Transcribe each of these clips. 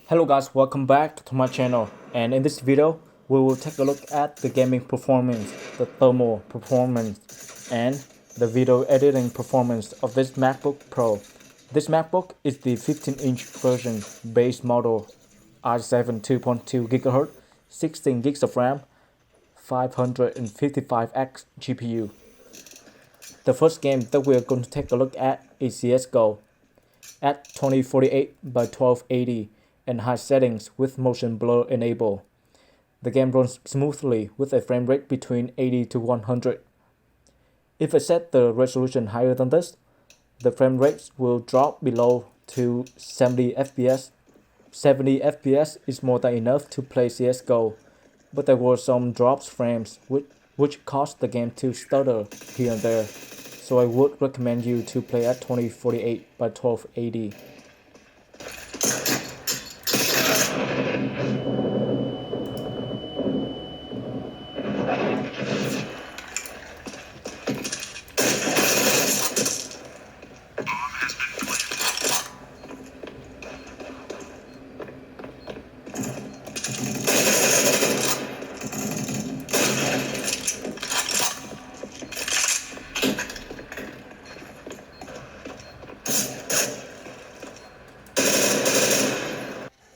Hello guys, welcome back to my channel, and in this video we will take a look at the gaming performance, the thermal performance, and the video editing performance of this MacBook Pro. This MacBook is the 15-inch version base model i7 2.2 GHz, 16 gigs of RAM, 555X GPU. The first game that we are going to take a look at is CSGO. At 2048 by 1280 and high settings with motion blur enabled. The game runs smoothly with a frame rate between 80 to 100. If I set the resolution higher than this, the frame rates will drop below to 70 FPS. 70 FPS is more than enough to play CSGO, but there were some drops frames which caused the game to stutter here and there, so I would recommend you to play at 2048 by 1280.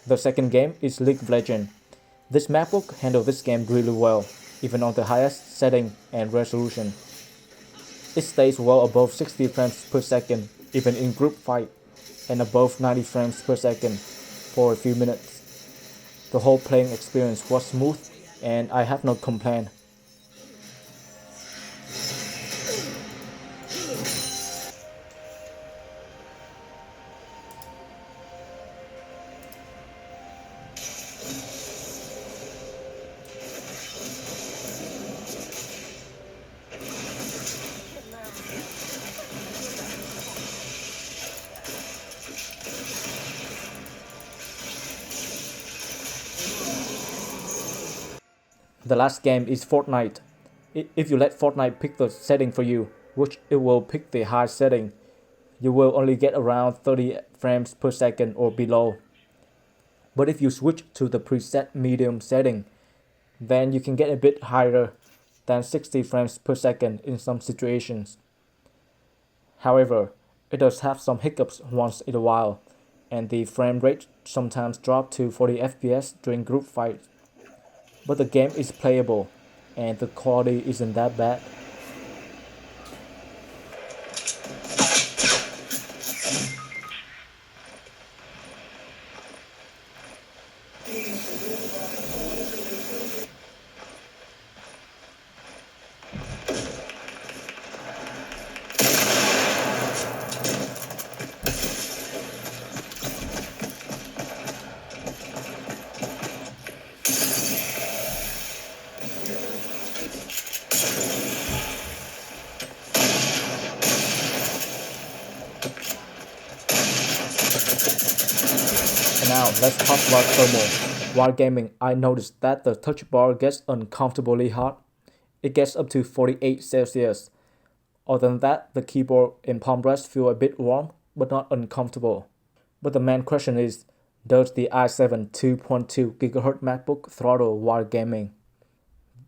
The second game is League of Legends. This MacBook handles this game really well, even on the highest setting and resolution. It stays well above 60 frames per second, even in group fight, and above 90 frames per second for a few minutes. The whole playing experience was smooth, and I have no complaint. The last game is Fortnite. If you let Fortnite pick the setting for you, which it will pick the high setting, you will only get around 30 frames per second or below. But if you switch to the preset medium setting, then you can get a bit higher than 60 frames per second in some situations. However, it does have some hiccups once in a while, and the frame rate sometimes drops to 40 FPS during group fights. But the game is playable, and the quality isn't that bad. Now, let's talk about thermal. While gaming, I noticed that the touch bar gets uncomfortably hot. It gets up to 48 Celsius. Other than that, the keyboard and palm rest feel a bit warm, but not uncomfortable. But the main question is, does the i7 2.2 GHz MacBook throttle while gaming?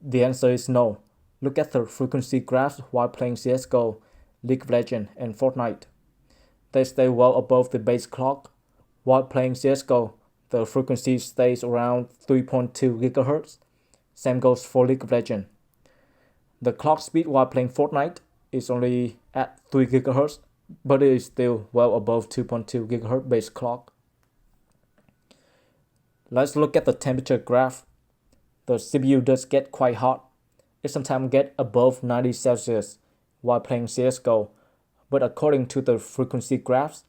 The answer is no. Look at the frequency graphs while playing CSGO, League of Legends, and Fortnite. They stay well above the base clock. While playing CSGO, the frequency stays around 3.2 GHz. Same goes for League of Legends. The clock speed while playing Fortnite is only at 3 GHz, but it is still well above 2.2 GHz base clock. Let's look at the temperature graph. The CPU does get quite hot. It sometimes gets above 90 Celsius while playing CSGO, but according to the frequency graphs,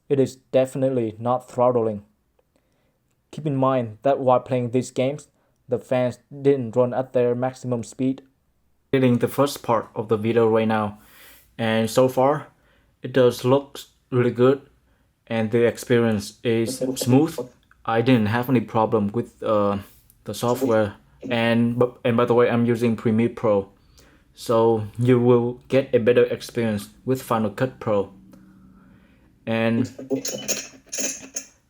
it is definitely not throttling. Keep in mind that while playing these games, the fans didn't run at their maximum speed. Editing the first part of the video right now, and so far, it does look really good, and the experience is smooth. I didn't have any problem with the software, and by the way, I'm using Premiere Pro, so you will get a better experience with Final Cut Pro. And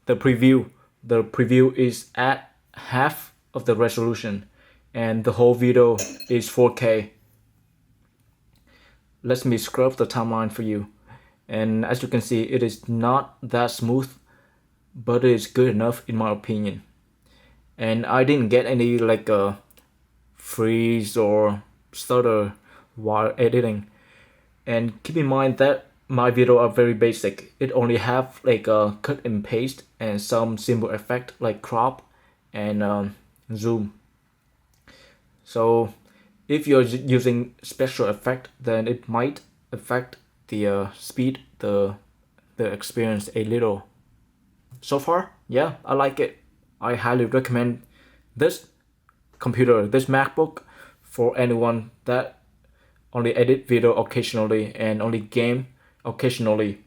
the preview the preview is at half of the resolution and the whole video is 4K. Let me scrub the timeline for you. And as you can see, it is not that smooth, but it is good enough in my opinion. And I didn't get any like a freeze or stutter while editing. And keep in mind that my videos are very basic. It only have like a cut and paste and some simple effect like crop and zoom. So if you're using special effect, then it might affect the speed, the experience a little. So far, yeah, I like it. I highly recommend this computer, this MacBook, for anyone that only edit video occasionally and only game occasionally.